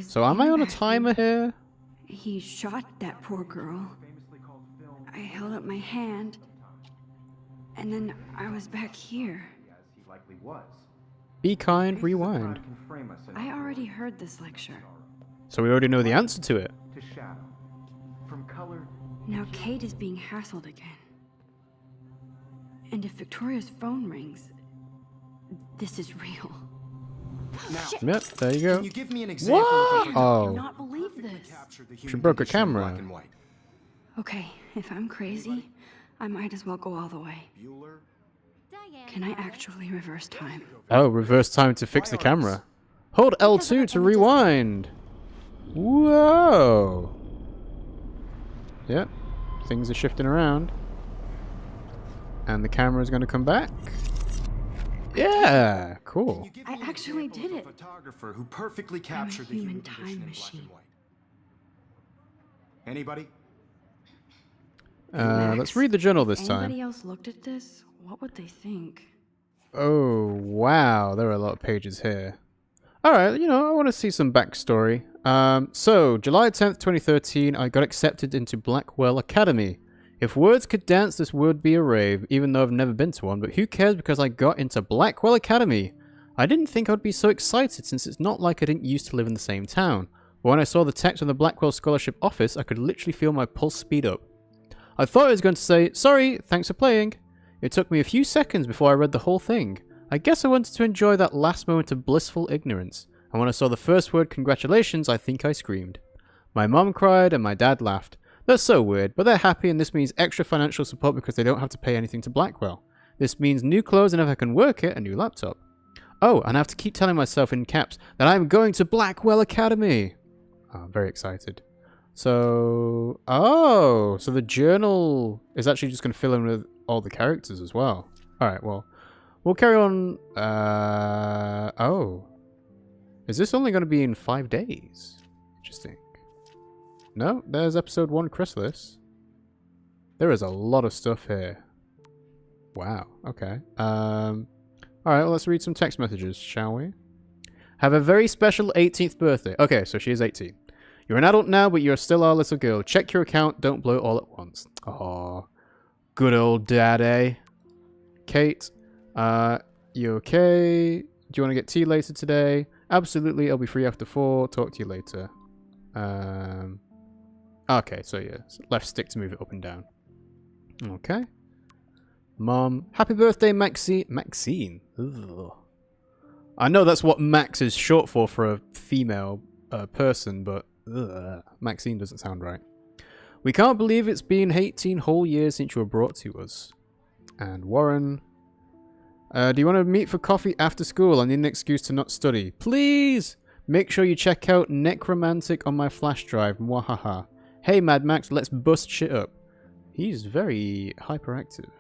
So am I on a timer here? He shot that poor girl. I held up my hand, and then I was back here. Be kind, rewind. I already heard this lecture. So we already know the answer to it. Now Kate is being hassled again. And if Victoria's phone rings, this is real. Yep, there you go. Can you give me an example What? of I cannot believe this. She broke a camera. Okay, if I'm crazy, I might as well go all the way. Can I actually reverse time? Oh, reverse time to fix the camera. Hold L2 to rewind. Whoa. Yep, things are shifting around. And the camera's going to come back. Yeah, cool. I actually did it. Photographer who perfectly I'm a captured the human condition time in black machine. and white. Anybody? Let's read the journal this If time. anybody else looked at this, what would they think? Oh, wow. There are a lot of pages here. Alright, you know, I want to see some backstory. So, July 10th, 2013, I got accepted into Blackwell Academy. If words could dance, this would be a rave, even though I've never been to one, but who cares because I got into Blackwell Academy. I didn't think I would be so excited since it's not like I didn't used to live in the same town. But when I saw the text on the Blackwell Scholarship office, I could literally feel my pulse speed up. I thought I was going to say, sorry, thanks for playing. It took me a few seconds before I read the whole thing. I guess I wanted to enjoy that last moment of blissful ignorance. And when I saw the first word, congratulations, I think I screamed. My mom cried and my dad laughed. That's so weird, but they're happy and this means extra financial support because they don't have to pay anything to Blackwell. This means new clothes and if I can work it, a new laptop. Oh, and I have to keep telling myself in caps that I'm going to Blackwell Academy. Oh, I'm very excited. So, so the journal is actually just going to fill in with all the characters as well. Alright, well, we'll carry on. Is this only going to be in 5 days? Interesting. No, there's episode 1 Chrysalis. There is a lot of stuff here. Wow, okay. Alright, well, let's read some text messages, shall we? Have a very special 18th birthday. Okay, so she is 18. You're an adult now, but you're still our little girl. Check your account, don't blow it all at once. Aw, good old daddy. Kate, you okay? Do you want to get tea later today? Absolutely, I'll be free after 4. Talk to you later. Okay, so yeah, left stick to move it up and down. Okay. Mom, happy birthday, Maxine. Ugh. I know that's what Max is short for a female person, but Maxine doesn't sound right. We can't believe it's been 18 whole years since you were brought to us. And Warren, do you want to meet for coffee after school? I need an excuse to not study. Please! Make sure you check out Necromantic on my flash drive. Mwahaha. Hey Mad Max, let's bust shit up. He's very hyperactive.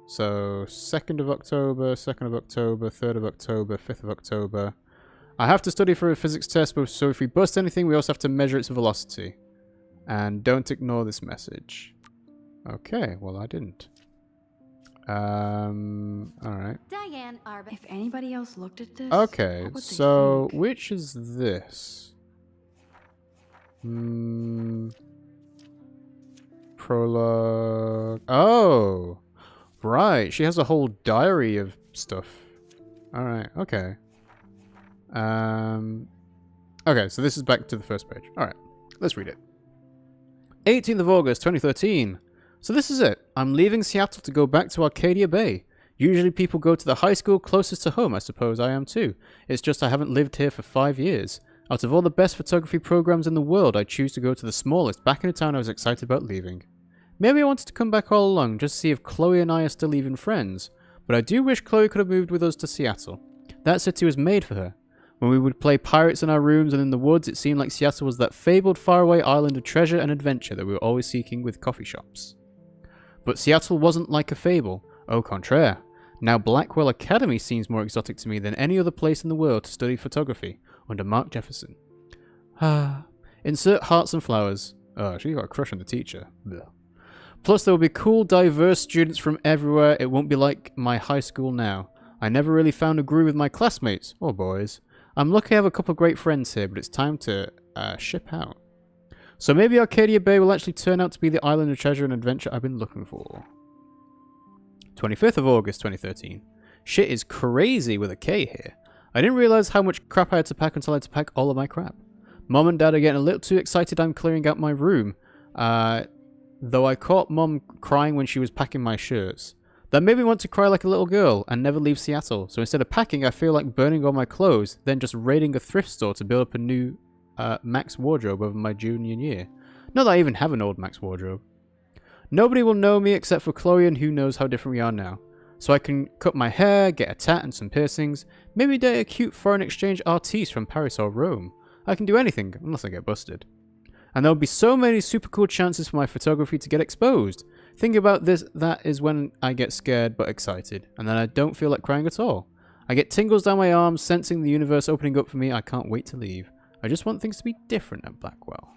So, 2nd of October, 2nd of October, 3rd of October, 5th of October. I have to study for a physics test, but so if we bust anything, we also have to measure its velocity. And don't ignore this message. Okay, well I didn't. Alright. If anybody else looked at this, Okay, what would they so think? which is this? Prologue. Oh! Right, she has a whole diary of stuff. Alright, okay. Okay, so this is back to the first page. Alright, let's read it. 18th of August, 2013. So this is it. I'm leaving Seattle to go back to Arcadia Bay. Usually people go to the high school closest to home, I suppose I am too. It's just I haven't lived here for 5 years. Out of all the best photography programs in the world, I choose to go to the smallest, back in a town I was excited about leaving. Maybe I wanted to come back all along, just to see if Chloe and I are still even friends. But I do wish Chloe could have moved with us to Seattle. That city was made for her. When we would play pirates in our rooms and in the woods, it seemed like Seattle was that fabled faraway island of treasure and adventure that we were always seeking with coffee shops. But Seattle wasn't like a fable. Au contraire. Now Blackwell Academy seems more exotic to me than any other place in the world to study photography, under Mark Jefferson. Insert hearts and flowers. Oh, she got a crush on the teacher. Ugh. Plus there will be cool, diverse students from everywhere. It won't be like my high school now. I never really found a groove with my classmates, or boys. I'm lucky I have a couple of great friends here, but it's time to ship out. So maybe Arcadia Bay will actually turn out to be the island of treasure and adventure I've been looking for. 25th of August 2013. Shit is crazy with a K here. I didn't realize how much crap I had to pack until I had to pack all of my crap. Mom and Dad are getting a little too excited I'm clearing out my room, though I caught Mom crying when she was packing my shirts. That made me want to cry like a little girl and never leave Seattle, so instead of packing I feel like burning all my clothes, then just raiding a thrift store to build up a new Max wardrobe over my junior year. Not that I even have an old Max wardrobe. Nobody will know me except for Chloe, and who knows how different we are now. So I can cut my hair, get a tat and some piercings, maybe date a cute foreign exchange artiste from Paris or Rome. I can do anything, unless I get busted. And there'll be so many super cool chances for my photography to get exposed. Thinking about this, that is when I get scared but excited, and then I don't feel like crying at all. I get tingles down my arms, sensing the universe opening up for me. I can't wait to leave. I just want things to be different at Blackwell.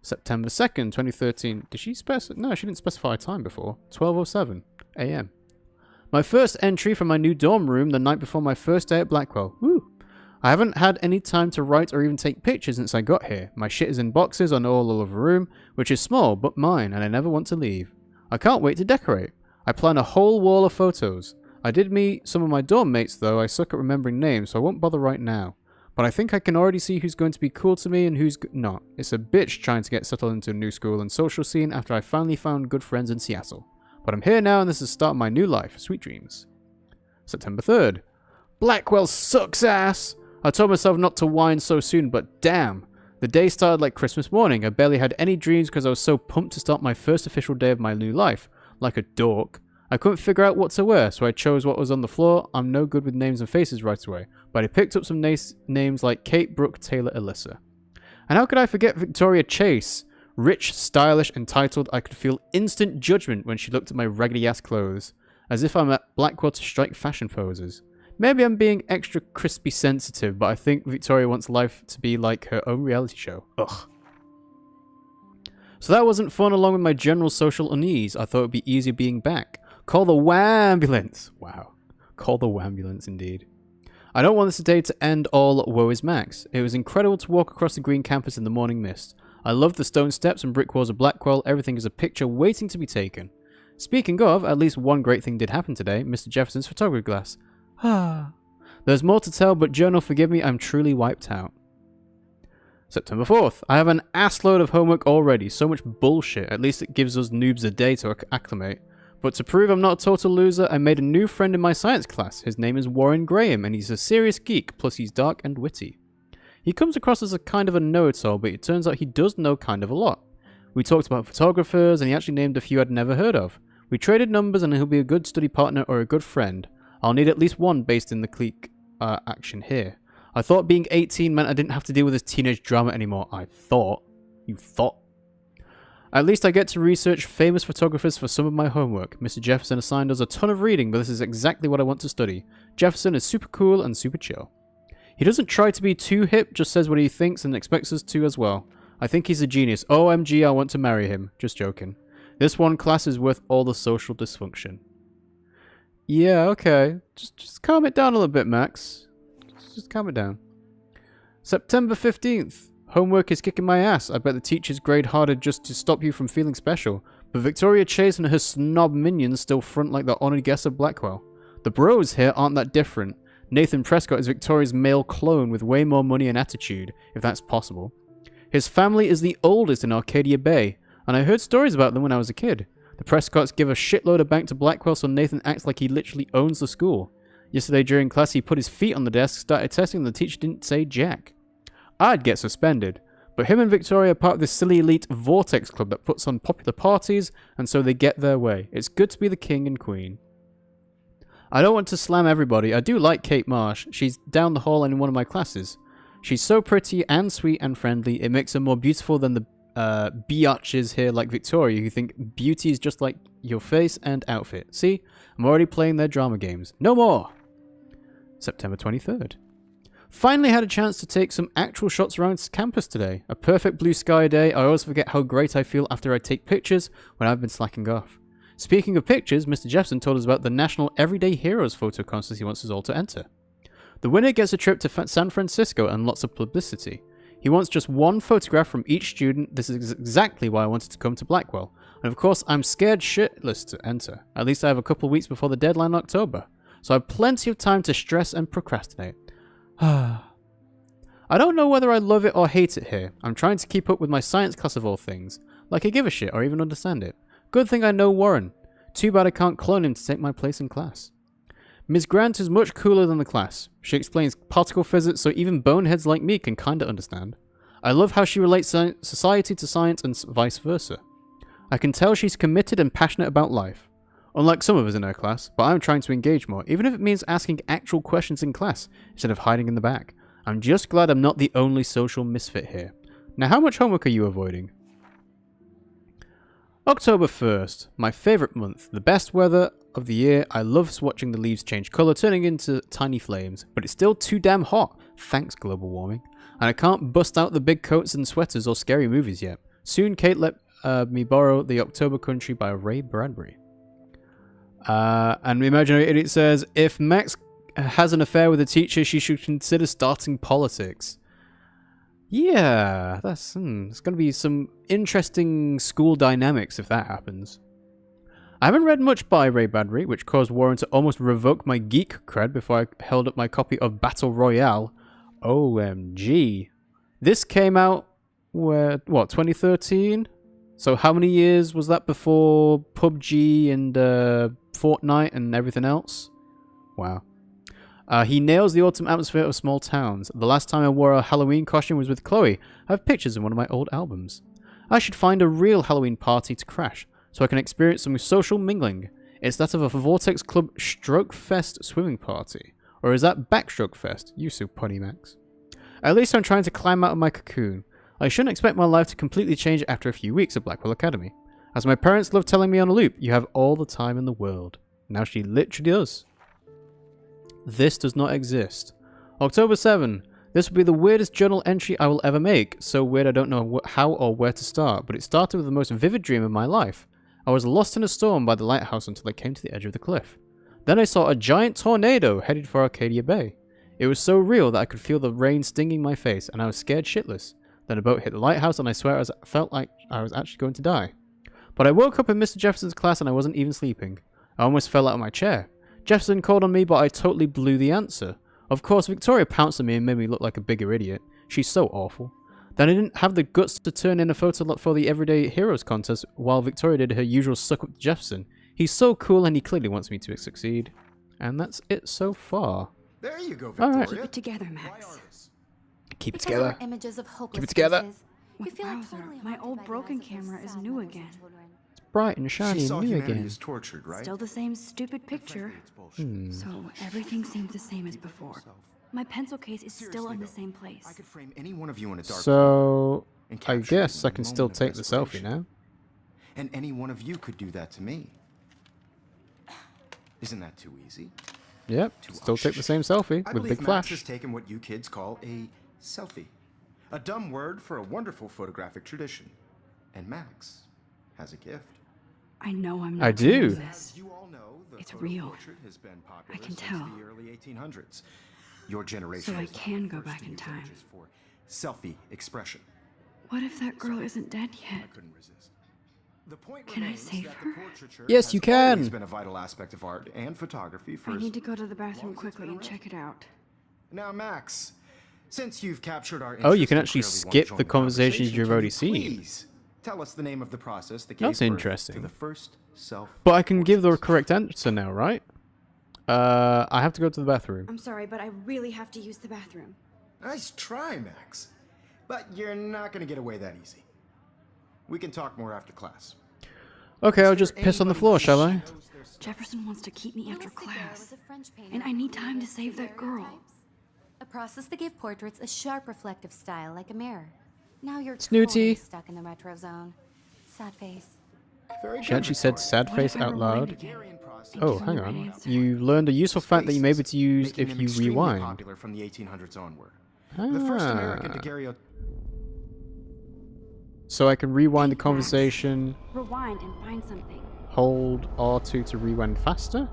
September 2nd, 2013. Did she specify? No, she didn't specify a time before. 12:07 a.m. My first entry from my new dorm room the night before my first day at Blackwell. Woo! I haven't had any time to write or even take pictures since I got here. My shit is in boxes on all over the room, which is small but mine, and I never want to leave. I can't wait to decorate. I plan a whole wall of photos. I did meet some of my dorm mates though. I suck at remembering names, so I won't bother right now. But I think I can already see who's going to be cool to me and who's not. It's a bitch trying to get settled into a new school and social scene after I finally found good friends in Seattle. But I'm here now and this is the start of my new life. Sweet dreams. September 3rd. Blackwell sucks ass! I told myself not to whine so soon, but damn. The day started like Christmas morning. I barely had any dreams because I was so pumped to start my first official day of my new life. Like a dork. I couldn't figure out what to wear, so I chose what was on the floor. I'm no good with names and faces right away, but I picked up some names like Kate, Brooke, Taylor, Alyssa. And how could I forget Victoria Chase? Rich, stylish, entitled, I could feel instant judgment when she looked at my raggedy-ass clothes, as if I'm at Blackwell to strike fashion poses. Maybe I'm being extra crispy sensitive, but I think Victoria wants life to be like her own reality show. Ugh. So that wasn't fun along with my general social unease. I thought it'd be easier being back. Call the wambulance. Wow. Call the wambulance indeed. I don't want this day to end all woe is Max. It was incredible to walk across the green campus in the morning mist. I loved the stone steps and brick walls of Blackwell. Everything is a picture waiting to be taken. Speaking of, at least one great thing did happen today. Mr. Jefferson's photography glass. There's more to tell, but journal, forgive me, I'm truly wiped out. September 4th. I have an assload of homework already. So much bullshit. At least it gives us noobs a day to acclimate. But to prove I'm not a total loser, I made a new friend in my science class. His name is Warren Graham, and he's a serious geek, plus he's dark and witty. He comes across as a kind of a know-it-all, but it turns out he does know kind of a lot. We talked about photographers, and he actually named a few I'd never heard of. We traded numbers, and he'll be a good study partner or a good friend. I'll need at least one based in the clique action here. I thought being 18 meant I didn't have to deal with this teenage drama anymore. I thought. You thought? At least I get to research famous photographers for some of my homework. Mr. Jefferson assigned us a ton of reading, but this is exactly what I want to study. Jefferson is super cool and super chill. He doesn't try to be too hip, just says what he thinks and expects us to as well. I think he's a genius. OMG, I want to marry him. Just joking. This one class is worth all the social dysfunction. Yeah, okay. Just calm it down a little bit, Max. Just calm it down. September 15th. Homework is kicking my ass. I bet the teachers grade harder just to stop you from feeling special. But Victoria Chase and her snob minions still front like the honored guests of Blackwell. The bros here aren't that different. Nathan Prescott is Victoria's male clone with way more money and attitude, if that's possible. His family is the oldest in Arcadia Bay, and I heard stories about them when I was a kid. The Prescotts give a shitload of bank to Blackwell, so Nathan acts like he literally owns the school. Yesterday during class he put his feet on the desk, started testing, and the teacher didn't say jack. I'd get suspended. But him and Victoria are part of this silly elite Vortex club that puts on popular parties, and so they get their way. It's good to be the king and queen. I don't want to slam everybody. I do like Kate Marsh. She's down the hall and in one of my classes. She's so pretty and sweet and friendly. It makes her more beautiful than the biatches here like Victoria who think beauty is just like your face and outfit. See? I'm already playing their drama games. No more! September 23rd. Finally had a chance to take some actual shots around campus today. A perfect blue sky day. I always forget how great I feel after I take pictures when I've been slacking off. Speaking of pictures, Mr. Jefferson told us about the National Everyday Heroes photo contest he wants us all to enter. The winner gets a trip to San Francisco and lots of publicity. He wants just one photograph from each student. This is exactly why I wanted to come to Blackwell. And of course, I'm scared shitless to enter. At least I have a couple of weeks before the deadline in October. So I have plenty of time to stress and procrastinate. I don't know whether I love it or hate it here. I'm trying to keep up with my science class of all things. Like I give a shit or even understand it. Good thing I know Warren. Too bad I can't clone him to take my place in class. Ms. Grant is much cooler than the class. She explains particle physics so even boneheads like me can kinda understand. I love how she relates society to science and vice versa. I can tell she's committed and passionate about life. Unlike some of us in her class, but I'm trying to engage more, even if it means asking actual questions in class instead of hiding in the back. I'm just glad I'm not the only social misfit here. Now, how much homework are you avoiding? October 1st, my favourite month, the best weather of the year. I love watching the leaves change colour, turning into tiny flames, but it's still too damn hot, thanks global warming, and I can't bust out the big coats and sweaters or scary movies yet. Soon Kate let me borrow The October Country by Ray Bradbury. And imaginary idiot says, if Max has an affair with a teacher, she should consider starting politics. Yeah, that's it's going to be some interesting school dynamics if that happens. I haven't read much by Ray Bradbury, which caused Warren to almost revoke my geek cred before I held up my copy of Battle Royale. OMG. This came out, what, 2013? So how many years was that before PUBG and Fortnite and everything else? Wow. He nails the autumn atmosphere of small towns. The last time I wore a Halloween costume was with Chloe. I have pictures in one of my old albums. I should find a real Halloween party to crash, so I can experience some social mingling. It's that of a Vortex Club Stroke Fest swimming party. Or is that Backstroke Fest? You so punny, Max. At least I'm trying to climb out of my cocoon. I shouldn't expect my life to completely change after a few weeks at Blackwell Academy. As my parents love telling me on a loop, you have all the time in the world. Now she literally does. This does not exist. October 7. This will be the weirdest journal entry I will ever make. So weird I don't know how or where to start, but it started with the most vivid dream of my life. I was lost in a storm by the lighthouse until I came to the edge of the cliff. Then I saw a giant tornado headed for Arcadia Bay. It was so real that I could feel the rain stinging my face, and I was scared shitless. Then a boat hit the lighthouse, and I swear I felt like I was actually going to die. But I woke up in Mr. Jefferson's class, and I wasn't even sleeping. I almost fell out of my chair. Jefferson called on me, but I totally blew the answer. Of course, Victoria pounced on me and made me look like a bigger idiot. She's so awful. Then I didn't have the guts to turn in a photo for the Everyday Heroes contest while Victoria did her usual suck up to Jefferson. He's so cool and he clearly wants me to succeed. And that's it so far. There you go, Victoria. Keep it together, Max. Keep it Because together. our images of hopeless Keep it together. faces, you With feel like Bowser, totally my haunted old by the broken eyes of those camera is sad new mothers and again. children. Bright and shiny She and saw new humanity again. as tortured, right? Still the same stupid picture. It's bullshit. So everything seems the same as before. My pencil case is still in the same I place. could frame any one of you in a dark So, and I capture you guess in I a can still moment of take the selfie desperation. now. And any one of you could do that to me. Isn't that too easy? Yep, still take the same selfie I with believe big Max flash. has taken what you kids call a selfie. A dumb word for a wonderful photographic tradition. And Max has a gift. I know I'm I not do. doing this. You all know the It's photo real. portrait has been popular I can since tell. the early 1800s. Your generation So I was the can go first back to in use time. images for selfie expression. What if that girl isn't dead I yet? couldn't resist. The point Can I remains save that her? the portraiture Yes, you has always can. been a vital aspect of art and photography for I as need to go to the bathroom long as it's quickly been and around. check it out. Now, Max, since you've captured our Oh, you interest can and actually clearly want to skip join the conversations you've can already you seen. Please tell us the name of the process that That's gave birth interesting. to the first self. But I can give the correct answer now, right? I have to go to the bathroom. I'm sorry, but I really have to use the bathroom. Nice try, Max. But you're not going to get away that easy. We can talk more after class. Okay, I'll Is there just piss on the anybody floor, who shall I? knows their stuff? Jefferson wants to keep me Louis after Daguerre class. was a French painter And I need who time to used save that girl. daguerreotypes, a process that gave portraits a sharp reflective style like a mirror. Now you're Snooty. totally stuck in the retro zone. Sad face. Very She good, actually said Victoria. sad What face if I out rewind loud. again? Hungarian process Oh, Gives me hang the right on. answer. You learned a useful fact that you may be able to use making if them you extremely rewind. popular from the 1800s onward. The first American Ah. daguerreotype. So I can rewind the Thanks, Max. conversation, Rewind and find something. hold R2 to rewind faster?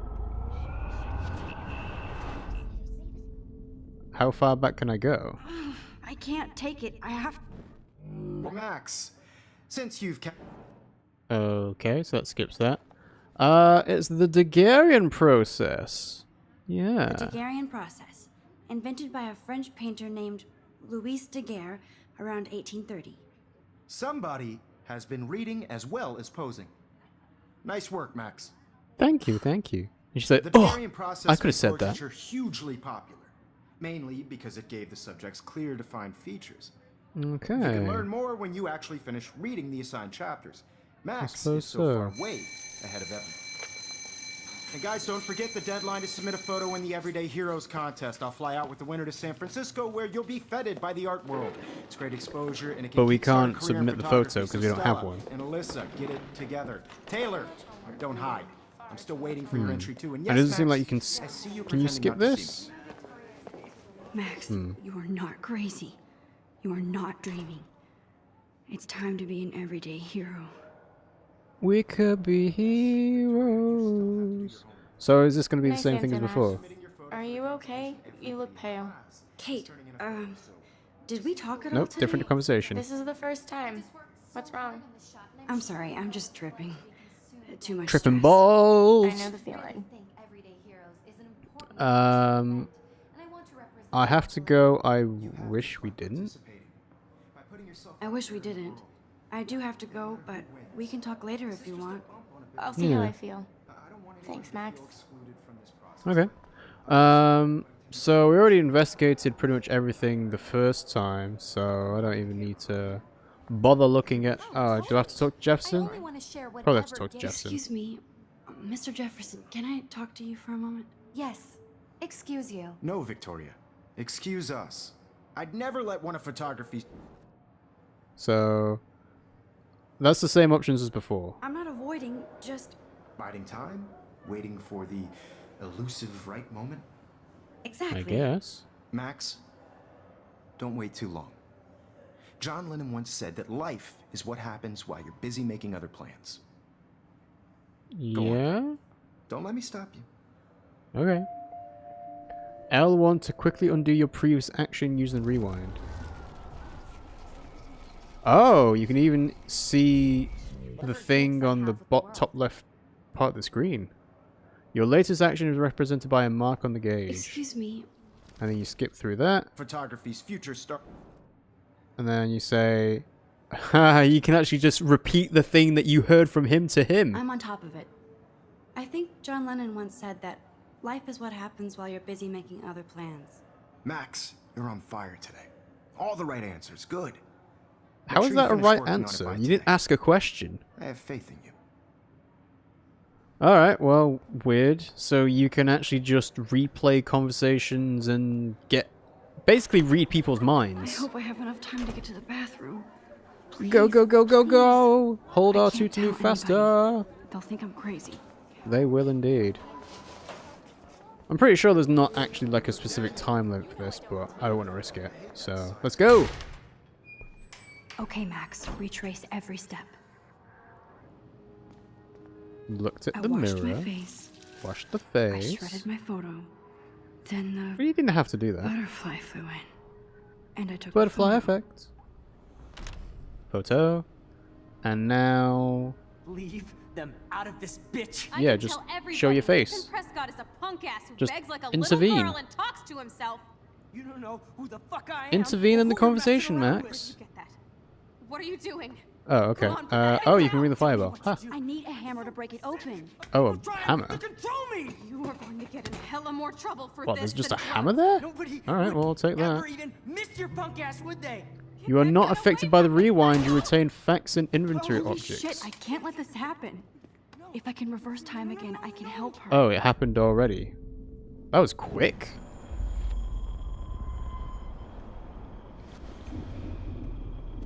How far back can I go? I can't take it. I have. Well, Max, since you've kept... Okay, so that skips that. It's the Daguerrean process. Yeah. The Daguerrean process, invented by a French painter named Louis Daguerre around 1830. Somebody has been reading as well as posing. Nice work, Max. Thank you, thank you. And she said, The "Oh, Daguerrean process I could have made said that." portraiture hugely popular, mainly because it gave the subjects clear, defined features. You can Okay. learn more when you actually finish reading the assigned chapters. Max suppose is so far so. way ahead of everyone. And guys, don't forget the deadline to submit a photo in the Everyday Heroes contest. I'll fly out with the winner to San Francisco, where you'll be feted by the art world. It's great exposure, and it can But we kickstart a can't career in submit the photo photography. 'cause we don't have Stella one. And Alyssa, get it together. Taylor, don't hide. I'm still waiting for your entry too. And yes, It doesn't seem Max, like you can. I see Can you pretending skip not to see this? Max, you are not crazy. You are not dreaming. It's time to be an everyday hero. We could be heroes. So is this going to be the Nice same thing as answer, before? Are you okay? You look pale. Kate, did we talk at all Nope, today? different conversation. This is the first time. What's wrong? I'm sorry, I'm just tripping. Too much Tripping stress. balls. I know the feeling. I have to go. I wish we didn't. I wish we didn't. I do have to go, but we can talk later if you want. I'll see how Yeah. I feel. Thanks, Max. Okay. So we already investigated pretty much everything the first time, so I don't even need to bother looking at. Do I have to talk to Jefferson? Probably have to talk to Jefferson. Excuse me, Mr. Jefferson, can I talk to you for a moment? Yes. Excuse you. No, Victoria. Excuse us. I'd never let one of photography's... So that's the same options as before. I'm not avoiding, just... Biding time? Waiting for the elusive right moment? Exactly. I guess. Max, don't wait too long. John Lennon once said that life is what happens while you're busy making other plans. Yeah. Don't let me stop you. Okay. L1 to quickly undo your previous action using rewind. Oh, you can even see the thing on the top left part of the screen. Your latest action is represented by a mark on the gauge. Excuse me. And then you skip through that. Photography's future star... And then you say... you can actually just repeat the thing that you heard from him to him. I'm on top of it. I think John Lennon once said that life is what happens while you're busy making other plans. Max, you're on fire today. All the right answers. Good. How Make is sure that you a finish right working on it answer? by You didn't today. ask a question. I have faith in you. Alright, well, weird. So you can actually just replay conversations and basically read people's I minds. hope I have enough time to get to the bathroom. Go, go, go, go, go! Hold I R2 can't to move tell faster! anybody. They'll think I'm crazy. They will indeed. I'm pretty sure there's not actually like a specific time limit for this, but I don't want to risk it. So, let's go! Okay, Max, retrace every step. Looked at I the washed mirror, my face. washed the I face. shredded my photo. Then But you didn't have to do the that. butterfly flew in. And I took a Butterfly photo. effect. Photo. And now... Leave them out of this bitch. Yeah, just show your face. Prescott is a punk ass who Just begs like a intervene. little girl and talks to himself. You don't know who the fuck I am. Intervene in the or who you're conversation, messing around Max. with. You get that? What are you doing? Oh, okay. Come on, put that Oh, you down. can read the fireball. Huh. I need a hammer to break it open. Oh, You're a trying hammer. to control me. You are going to get in hella more trouble for What, this. there's just a than hammer drugs. there? Nobody Alright, would well, I'll take ever that. even miss your punk ass, would they? You are not affected by the rewind. You retain facts and inventory Holy objects. shit, I can't let this happen. If I can reverse time again, I can help her. Oh, it happened already. That was quick.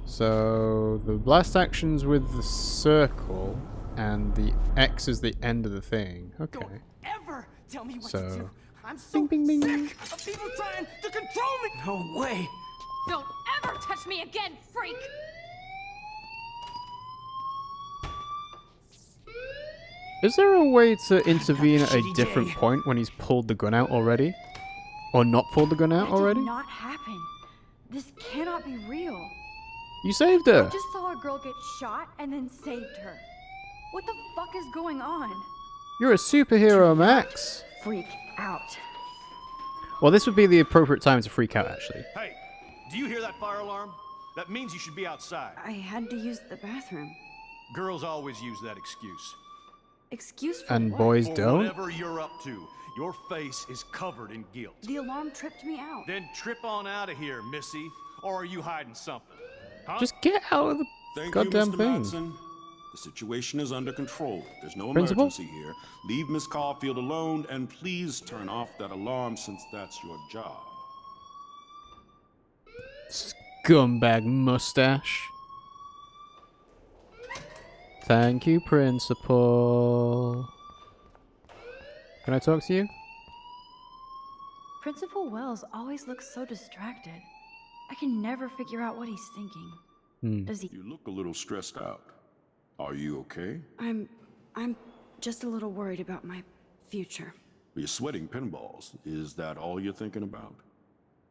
So, the blast action's with the circle, and the X is the end of the thing. Okay. Don't ever tell me what So- to do. I'm so Bing, bing, bing. sick of people trying to control me. No way. Don't ever touch me again, freak! Is there a way to intervene at a shitty different day. point when he's pulled the gun out already? Or not pulled the gun out That already? did not happen. This cannot be real. You saved I her. just saw a girl get shot and then saved her. What the fuck is going on? You're a superhero, Max. Freak out. Well, this would be the appropriate time to freak out, actually. Hey, do you hear that fire alarm? That means you should be outside. I had to use the bathroom. Girls always use that excuse. Excuse for And what? boys For don't? whatever you're up to, your face is covered in guilt. The alarm tripped me out. Then trip on out of here, Missy. Or are you hiding something? Huh? Just get out of the Thank goddamn you, Mr. thing. Madsen. The situation is under control. There's no Principal? emergency here. Leave Miss Caulfield alone, and please turn off that alarm since that's your job. Scumbag mustache. Thank you, Principal. Can I talk to you? Principal Wells always looks so distracted. I can never figure out what he's thinking. Does he? You look a little stressed out. Are you okay? I'm just a little worried about my future. You're sweating pinballs. Is that all you're thinking about?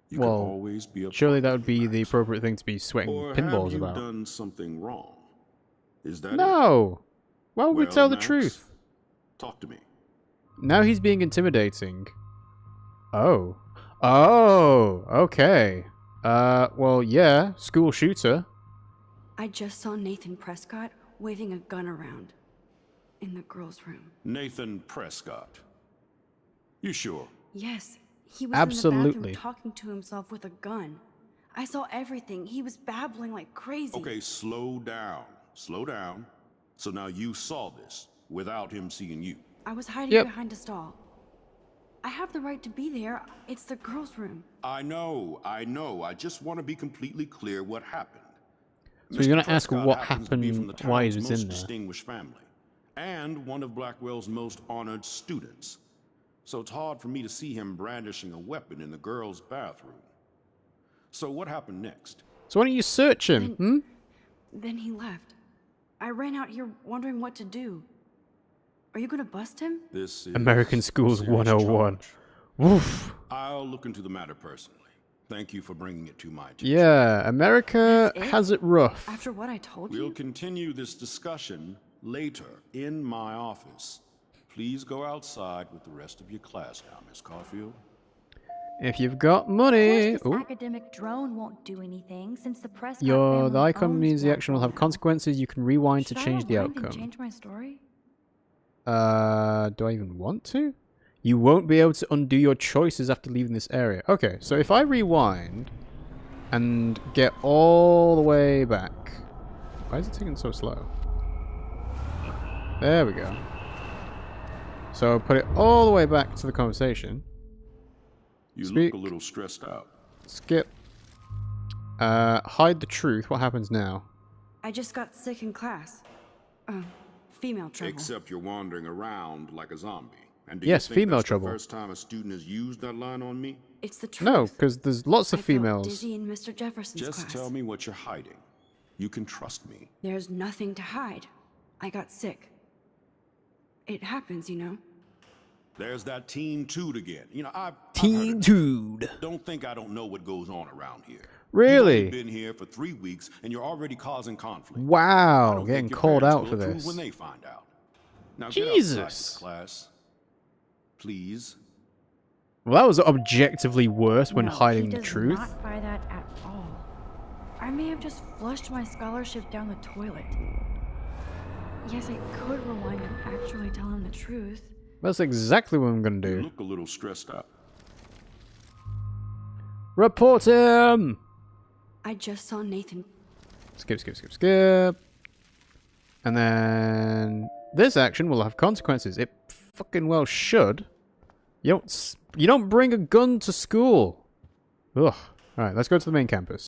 You Well, can always be upfront Surely that would with me, be the Max. appropriate thing to be sweating Or pinballs have you about. done something wrong? Is that it? No! Why would we Well, tell the Max, truth? Talk to me. Now he's being intimidating. Oh. Oh, okay. Well, yeah, school shooter. I just saw Nathan Prescott waving a gun around in the girls' room. Nathan Prescott. You sure? Yes, he was in Absolutely. the bathroom talking to himself with a gun. I saw everything. He was babbling like crazy. Okay, slow down. Slow down. So now you saw this without him seeing you. I was hiding Yep. behind a stall. I have the right to be there. It's the girls' room. I know. I just want to be completely clear what happened. So you're gonna Mr. ask Prescott what happens to be from happened, the why he town's was most in there. distinguished family, and one of Blackwell's most honored students. So it's hard for me to see him brandishing a weapon in the girls' bathroom. So what happened next? So why don't you search him, Then he left. I ran out here wondering what to do. Are you gonna bust him? This is American Schools a serious 101. charge. Woof. I'll look into the matter personally. Thank you for bringing it to my attention. Yeah, America That's it? has it rough. After what I told We'll you? continue this discussion later in my office. Please go outside with the rest of your class now, Miss Caulfield. If you've got Of money. course, this Ooh. academic drone won't do anything since the Prescott The family icon owns means the action will have Blackwell. consequences. You can rewind Should to I change the rewind and outcome. change my story? Do I even want to? You won't be able to undo your choices after leaving this area. Okay, so if I rewind and get all the way back. Why is it taking so slow? There we go. So put it all the way back to the conversation. You Speak. look a little stressed out. Skip. Hide the truth. What happens now? I just got sick in class. Female trouble. Except you're wandering around like a zombie. And do Yes, you think female that's trouble. the first time a student has used that line on me? It's the truth. No, because there's lots of I felt females. dizzy in Mr. Jefferson's Just class. tell me what you're hiding. You can trust me. There's nothing to hide. I got sick. It happens, you know. There's that Teen Toot again. You know, I've heard Teen it. Tood. Don't think I don't know what goes on around here. Really? You've only been here for 3 weeks and you're already causing conflict. I Wow, don't getting think your called parents out will for approve this. when they find out. Now Jesus. Get outside, class. Please. Well, that was objectively worse when No, hiding he the does truth. not buy that at all. I may have just flushed my scholarship down the toilet. Yes, I could rewind and actually tell him the truth. That's exactly what I'm gonna You do. look a little stressed out. Report him! I just saw Nathan. Skip, skip, skip, skip. And then this action will have consequences. It fucking well should. You don't bring a gun to school. Ugh. Alright, let's go to the main campus.